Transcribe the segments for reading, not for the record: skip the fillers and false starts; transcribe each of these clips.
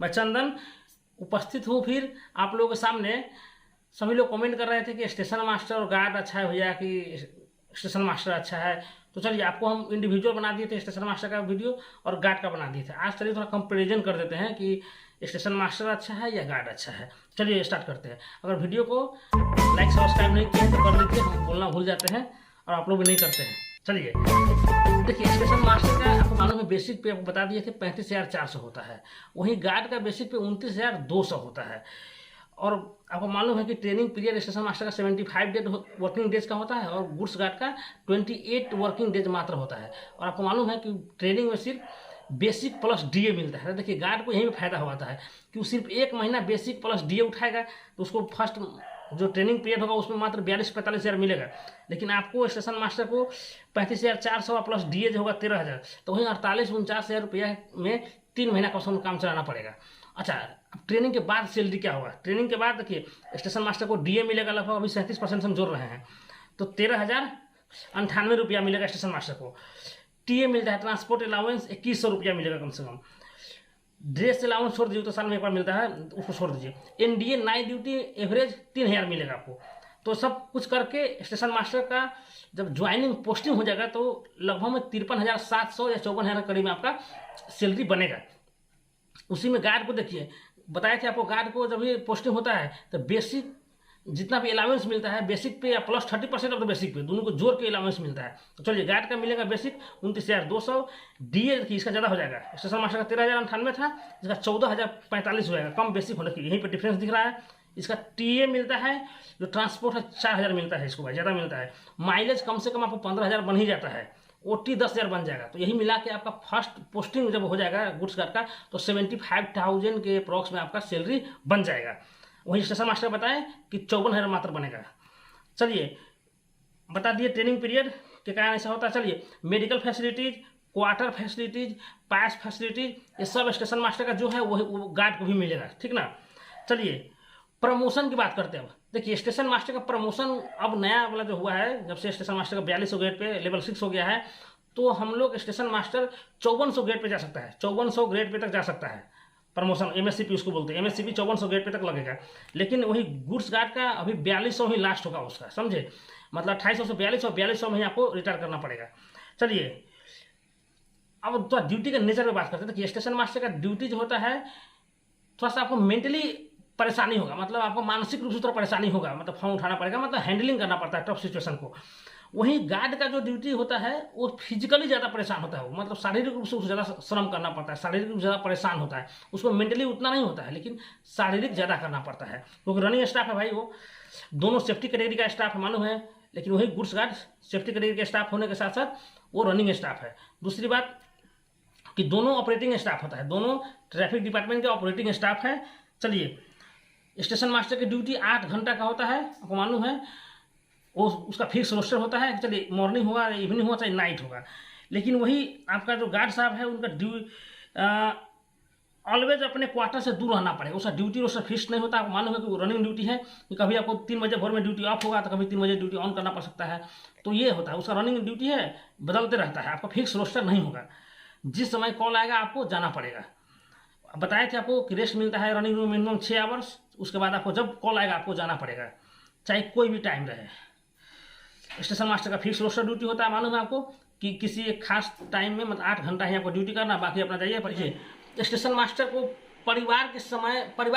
मैं चंदन उपस्थित हूँ फिर आप लोगों के सामने। सभी लोग कमेंट कर रहे थे कि स्टेशन मास्टर और गार्ड अच्छा है भैया कि स्टेशन मास्टर अच्छा है। तो चलिए आपको हम इंडिविजुअल बना दिए थे, स्टेशन मास्टर का वीडियो और गार्ड का बना दिए थे। आज चलिए थोड़ा कंपेरिजन कर देते हैं कि स्टेशन मास्टर अच्छा है या गार्ड अच्छा है। चलिए स्टार्ट करते हैं। अगर वीडियो को लाइक सब्सक्राइब नहीं किए तो कर लीजिए, हम बोलना भूल जाते हैं और आप लोग भी नहीं करते हैं। चलिए देखिए, स्टेशन मास्टर का आपको मालूम है बेसिक पे आपको बता दिए थे 35,400 होता है। वहीं गार्ड का बेसिक पे 29,200 होता है। और आपको मालूम है कि ट्रेनिंग पीरियड स्टेशन मास्टर का 75 डेज वर्किंग डेज का होता है और गुड्स गार्ड का 28 वर्किंग डेज मात्र होता है। और आपको मालूम है कि ट्रेनिंग में सिर्फ बेसिक प्लस डीए मिलता है। देखिए गार्ड को यहीं पे फायदा होता है कि वो सिर्फ एक महीना बेसिक प्लस डीए उठाएगा तो उसको फर्स्ट जो ट्रेनिंग पीरियड होगा उसमें मात्र 42-45 हज़ार मिलेगा। लेकिन आपको स्टेशन मास्टर को 35,400 प्लस डीए जो होगा 13,000, तो वहीं 48-49 हज़ार रुपया में 3 महीना का काम चलाना पड़ेगा। अच्छा, अब ट्रेनिंग के बाद सैलरी क्या होगा? ट्रेनिंग के बाद देखिए स्टेशन मास्टर को डीए मिलेगा लगभग अभी 37% हम जोड़ रहे हैं, तो 13,098 रुपया मिलेगा स्टेशन मास्टर को। टीए मिलता है, ट्रांसपोर्ट अलाउंस 2100 रुपया मिलेगा कम से कम। ड्रेस अलाउंस छोड़ दीजिए तो साल में एक बार मिलता है, उसको छोड़ दीजिए। एनडीए नाइट ड्यूटी एवरेज 3,000 मिलेगा आपको। तो सब कुछ करके स्टेशन मास्टर का जब ज्वाइनिंग पोस्टिंग हो जाएगा तो लगभग में 53,700 या 54,000 के करीब में आपका सैलरी बनेगा। उसी में गार्ड को देखिए, बताए थे आपको गार्ड को जब ये पोस्टिंग होता है तो बेसिक जितना भी अलाउंस मिलता है बेसिक पे या प्लस 30% ऑफ द बेसिक पे, दोनों को जोड़ के अलाउंस मिलता है। तो चलिए गार्ड का मिलेगा बेसिक 29,200। डीए देखिए इसका ज़्यादा हो जाएगा, स्टेशन मास्टर का 13,098 था, इसका 14,045 हो जाएगा, कम बेसिक होने की यहीं पर डिफरेंस दिख रहा है। इसका टीए मिलता है, जो ट्रांसपोर्ट है 4,000 मिलता है, इसको भाई ज़्यादा मिलता है। माइलेज कम से कम आपको 15,000 बन ही जाता है, ओटी 10,000 बन जाएगा। तो यही मिला के आपका फर्स्ट पोस्टिंग जब हो जाएगा गुड्स गार्ड का तो 75,000 के अप्रॉक्स में आपका सैलरी बन जाएगा। वहीं स्टेशन मास्टर बताएं कि 54,000 मात्र बनेगा। चलिए बता दिए ट्रेनिंग पीरियड के कारण ऐसा होता है। चलिए मेडिकल फैसिलिटीज, क्वार्टर फैसिलिटीज, पास फैसिलिटीज, ये सब स्टेशन मास्टर का जो है वो गार्ड को भी मिलेगा, ठीक ना। चलिए प्रमोशन की बात करते हैं। अब देखिए स्टेशन मास्टर का प्रमोशन अब नया वाला जो हुआ है, जब से स्टेशन मास्टर का 4200 ग्रेड पे लेवल 6 हो गया है, तो हम लोग स्टेशन मास्टर 5400 ग्रेड पे जा सकता है, 5400 ग्रेड पे तक जा सकता है प्रमोशन। एमएससीपी उसको बोलते हैं, एमएससीपी 5400 ग्रेड पे तक लगेगा। लेकिन वही गुड्स गार्ड का अभी 4200 ही लास्ट होगा उसका, समझे, मतलब 2800 से 4200 में ही आपको रिटायर करना पड़ेगा। चलिए अब तो ड्यूटी के नेचर में बात करते हैं। देखिए स्टेशन मास्टर का ड्यूटी जो होता है थोड़ा सा आपको मेंटली परेशानी होगा, मतलब आपको मानसिक रूप से थोड़ा परेशानी होगा, मतलब फोन उठाना पड़ेगा, मतलब हैंडलिंग करना पड़ता है टफ सिचुएशन को। वहीं गार्ड का जो ड्यूटी होता है वो फिजिकली ज़्यादा परेशान होता है, मतलब शारीरिक रूप से उसको ज़्यादा श्रम करना पड़ता है, शारीरिक रूप से ज़्यादा परेशान होता है। उसको मेंटली उतना नहीं होता है लेकिन शारीरिक ज़्यादा करना पड़ता है, क्योंकि रनिंग स्टाफ है भाई, वो दोनों सेफ्टी कैटेगरी का स्टाफ है मालूम है। लेकिन वही गुड्स गार्ड सेफ्टी कैटेगरी के स्टाफ होने के साथ साथ वो रनिंग स्टाफ है। दूसरी बात कि दोनों ऑपरेटिंग स्टाफ होता है, दोनों ट्रैफिक डिपार्टमेंट के ऑपरेटिंग स्टाफ है। चलिए स्टेशन मास्टर की ड्यूटी 8 घंटा का होता है, आपको मालूम है, वो उसका फिक्स रोस्टर होता है। चलिए मॉर्निंग होगा, इवनिंग होगा, चाहे नाइट होगा। लेकिन वही आपका जो गार्ड साहब है उनका ऑलवेज अपने क्वार्टर से दूर रहना पड़ेगा, उसका ड्यूटी रोस्टर फिक्स नहीं होता। आपको मालूम है कि वो रनिंग ड्यूटी है, कि कभी आपको 3 बजे भोर में ड्यूटी ऑफ होगा तो कभी 3 बजे ड्यूटी ऑन करना पड़ सकता है। तो ये होता है, उसका रनिंग ड्यूटी है, बदलते रहता है, आपका फिक्स रोस्टर नहीं होगा। जिस समय कॉल आएगा आपको जाना पड़ेगा। बताए थे आपको कि रेस्ट मिलता है रनिंग रूम मिनिमम 6 आवर्स, उसके बाद आपको जब कॉल आएगा आपको जाना पड़ेगा, चाहे कोई भी टाइम रहे। स्टेशन मास्टर का फिक्स रोस्टर ड्यूटी होता है, मालूम है आपको कि किसी एक खास टाइम में मतलब 8 घंटा ही आपको ड्यूटी करना, बाकी अपना जाइए पढ़िए। स्टेशन मास्टर को परिवार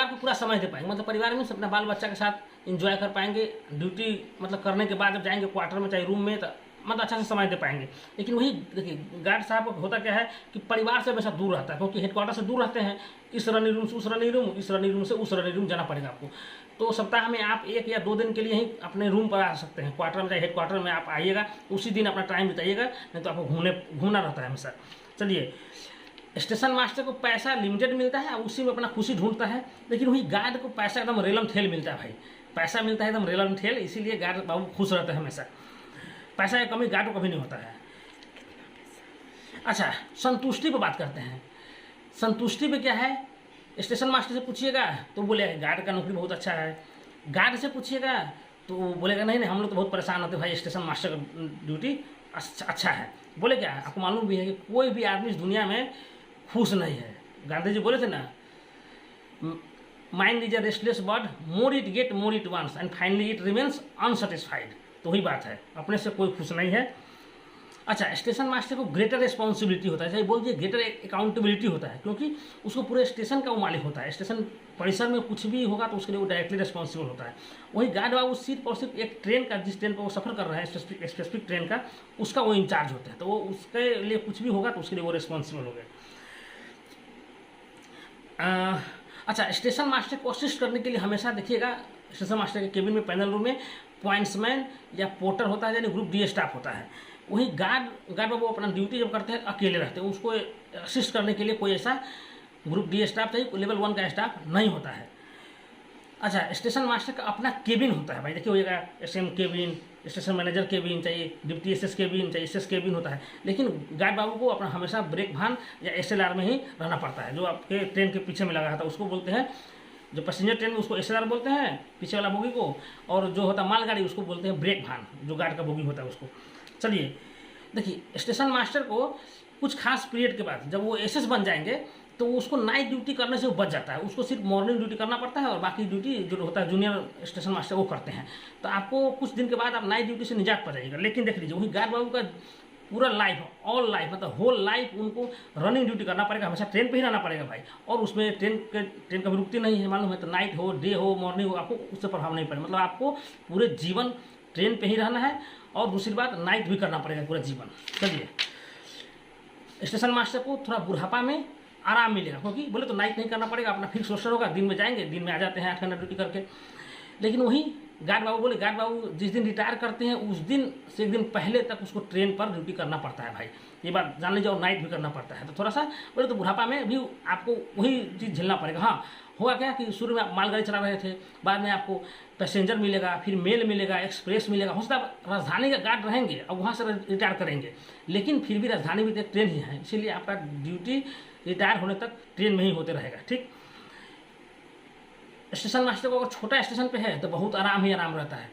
को पूरा समय दे पाएंगे, मतलब परिवार में अपना बाल बच्चा के साथ इंजॉय कर पाएंगे। ड्यूटी मतलब करने के बाद जब जाएंगे क्वार्टर में चाहे रूम में तो मतलब अच्छा से समय दे पाएंगे। लेकिन वही देखिए गार्ड साहब को होता क्या है कि परिवार से हमेशा दूर रहता है, क्योंकि हेडक्वार्टर से दूर रहते हैं। इस रनिंग रूम से उस रनिंग रूम, इस रनिंग रूम से उस रनिंग रूम जाना पड़ेगा आपको। तो सप्ताह में आप 1 या 2 दिन के लिए ही अपने रूम पर आ सकते हैं, क्वार्टर में चाहे हेडक्वार्टर में आप आइएगा, उसी दिन अपना टाइम बिताइएगा, नहीं तो आपको घूमना रहता है हमेशा। चलिए स्टेशन मास्टर को पैसा लिमिटेड मिलता है, उसी में अपना खुशी ढूंढता है। लेकिन वही गार्ड को पैसा एकदम रेलम ठेल मिलता है भाई, पैसा मिलता है एकदम रेलम ठेल, इसीलिए गार्ड बाबू खुश रहते हैं हमेशा। पैसा की कमी गार्ड को कभी नहीं होता है। अच्छा संतुष्टि पर बात करते हैं। संतुष्टि पे क्या है, स्टेशन मास्टर से पूछिएगा तो बोलेगा गार्ड का नौकरी बहुत अच्छा है, गार्ड से पूछिएगा तो बोलेगा नहीं हम लोग तो बहुत परेशान होते भाई, स्टेशन मास्टर का ड्यूटी अच्छा है। बोले क्या, आपको मालूम भी है कि कोई भी आदमी इस दुनिया में खुश नहीं है। गांधी जी बोले थे ना mind is a restless bird, more it get more it wants and finally it remains unsatisfied. तो वही बात है, अपने से कोई खुश नहीं है। अच्छा, स्टेशन मास्टर को ग्रेटर रिस्पॉन्सिबिलिटी होता है, चाहे बोल दिए ग्रेटर अकाउंटेबिलिटी होता है, क्योंकि उसको पूरे स्टेशन का वो मालिक होता है। स्टेशन परिसर में कुछ भी होगा तो उसके लिए वो डायरेक्टली रिस्पॉन्सिबल होता है। वही गार्ड बाबू सिर्फ और सिर्फ एक ट्रेन का, जिस ट्रेन पर वो सफर कर रहे हैं स्पेसिफिक ट्रेन का, उसका वो इंचार्ज होता है। तो वो उसके लिए कुछ भी होगा तो उसके लिए वो रिस्पॉन्सिबल हो गए। अच्छा, स्टेशन मास्टर को असिस्ट करने के लिए हमेशा देखिएगा स्टेशन मास्टर के केबिन में, पैनल रूम में पॉइंट्समैन या पोर्टर होता है, यानी ग्रुप डी स्टाफ होता है। वही गार्ड बाबू अपना ड्यूटी जब करते हैं अकेले रहते हैं, उसको असिस्ट करने के लिए कोई ऐसा ग्रुप डी स्टाफ चाहिए, लेवल 1 का स्टाफ नहीं होता है। अच्छा, स्टेशन मास्टर का अपना केबिन होता है भाई, देखिए होगा SM cabin, station manager cabin, चाहिए डिप्टी एसएस केबिन, चाहिए एसएस केबिन होता है। लेकिन गार्ड बाबू को अपना हमेशा ब्रेक भान या एसएलआर में ही रहना पड़ता है, जो आपके ट्रेन के पीछे में लगा था उसको बोलते हैं, जो पैसेंजर ट्रेन में उसको एसएलआर बोलते हैं पीछे वाला बोगी को, और जो होता है मालगाड़ी उसको बोलते हैं ब्रेक भान, जो गार्ड का बोगी होता है उसको। चलिए देखिए, स्टेशन मास्टर को कुछ खास पीरियड के बाद जब वो एसएस बन जाएंगे तो उसको नाइट ड्यूटी करने से वो बच जाता है, उसको सिर्फ मॉर्निंग ड्यूटी करना पड़ता है और बाकी ड्यूटी जो होता है जूनियर स्टेशन मास्टर वो करते हैं। तो आपको कुछ दिन के बाद आप नाइट ड्यूटी से निजात पा जाएगा। लेकिन देख लीजिए, वही गार्ड बाबू का पूरा लाइफ, ऑल लाइफ, मतलब होल लाइफ उनको रनिंग ड्यूटी करना पड़ेगा, हमेशा ट्रेन पे ही रहना पड़ेगा भाई। और उसमें ट्रेन कभी रुकती नहीं है, मालूम है, तो नाइट हो, डे हो, मॉर्निंग हो, आपको उससे प्रभाव नहीं पड़ेगा। मतलब आपको पूरे जीवन ट्रेन पे ही रहना है, और दूसरी बात नाइट भी करना पड़ेगा पूरा जीवन। चलिए, स्टेशन मास्टर को थोड़ा बुढ़ापा में आराम मिलेगा, क्योंकि बोले तो नाइट नहीं करना पड़ेगा, अपना फिक्स रोस्टर होगा, दिन में जाएंगे, दिन में आ जाते हैं 8 घंटा ड्यूटी करके। लेकिन वही गार्ड बाबू बोले, गार्ड बाबू जिस दिन रिटायर करते हैं उस दिन से एक दिन पहले तक उसको ट्रेन पर ड्यूटी करना पड़ता है भाई, ये बात जान लीजिए, और नाइट भी करना पड़ता है। तो थोड़ा सा बोले तो बुढ़ापा में भी आपको वही चीज़ झेलना पड़ेगा। हाँ, होगा क्या कि शुरू में आप मालगाड़ी चला रहे थे, बाद में आपको पैसेंजर मिलेगा, फिर मेल मिलेगा, एक्सप्रेस मिलेगा, हो सकता है राजधानी का गार्ड रहेंगे और वहाँ से रिटायर करेंगे, लेकिन फिर भी राजधानी भी एक ट्रेन ही है, इसीलिए आपका ड्यूटी रिटायर होने तक ट्रेन में ही होते रहेगा। ठीक, स्टेशन मास्टर को अगर छोटा स्टेशन पे है तो बहुत आराम ही आराम रहता है,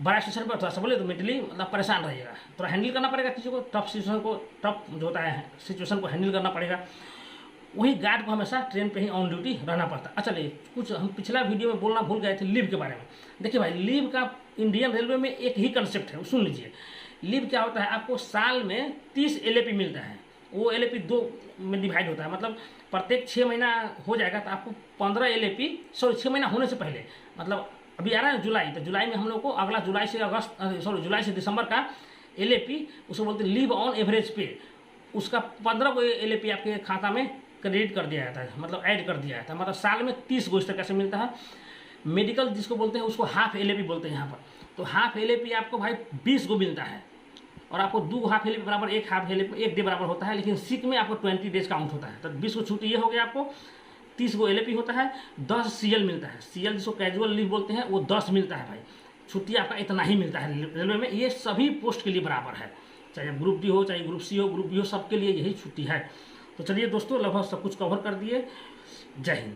बड़ा स्टेशन पर थोड़ा सा बोले तो मेंटली मतलब परेशान रहिएगा, थोड़ा हैंडल करना पड़ेगा चीज़ों को, टफ सिचुएशन को, टफ जो होता है सिचुएशन को हैंडल करना पड़ेगा। वही गार्ड को हमेशा ट्रेन पे ही ऑन ड्यूटी रहना पड़ता है। अच्छा, चलिए कुछ हम पिछला वीडियो में बोलना भूल गए थे लीव के बारे में। देखिए भाई, लीव का इंडियन रेलवे में एक ही कंसेप्ट है, सुन लीजिए। लीव क्या होता है, आपको साल में 30 LAP मिलता है, वो LAP 2 में डिवाइड होता है, मतलब प्रत्येक 6 महीना हो जाएगा तो आपको 15 LAP, 6 महीना होने से पहले, मतलब अभी आ रहा है जुलाई, तो जुलाई में हम लोग को अगला जुलाई से दिसंबर का LAP, उसको बोलते हैं लीव ऑन एवरेज पे, उसका 15 को LAP आपके खाता में क्रेडिट कर दिया जाता है, मतलब ऐड कर दिया जाता है, मतलब साल में 30 गो इस तरह से मिलता है। मेडिकल जिसको बोलते हैं उसको हाफ LAP बोलते हैं यहाँ पर, तो हाफ LAP आपको भाई 20 गो मिलता है, और आपको 2 हाफ LAP बराबर 1 हाफ LAP 1 डे बराबर होता है। लेकिन सिक में आपको 20 डेज काउंट होता है, तो 20 को छुट्टी ये हो गया, आपको 30 गो LAP होता है, 10 CL मिलता है, CL जिसको कैजुअल लीव बोलते हैं वो 10 मिलता है भाई, छुट्टी आपका इतना ही मिलता है रेलवे में। ये सभी पोस्ट के लिए बराबर है, चाहे ग्रुप डी हो, चाहे ग्रुप सी हो, ग्रुप बी हो, सबके लिए यही छुट्टी है। तो चलिए दोस्तों, लगभग सब कुछ कवर कर दिए। जय हिंद।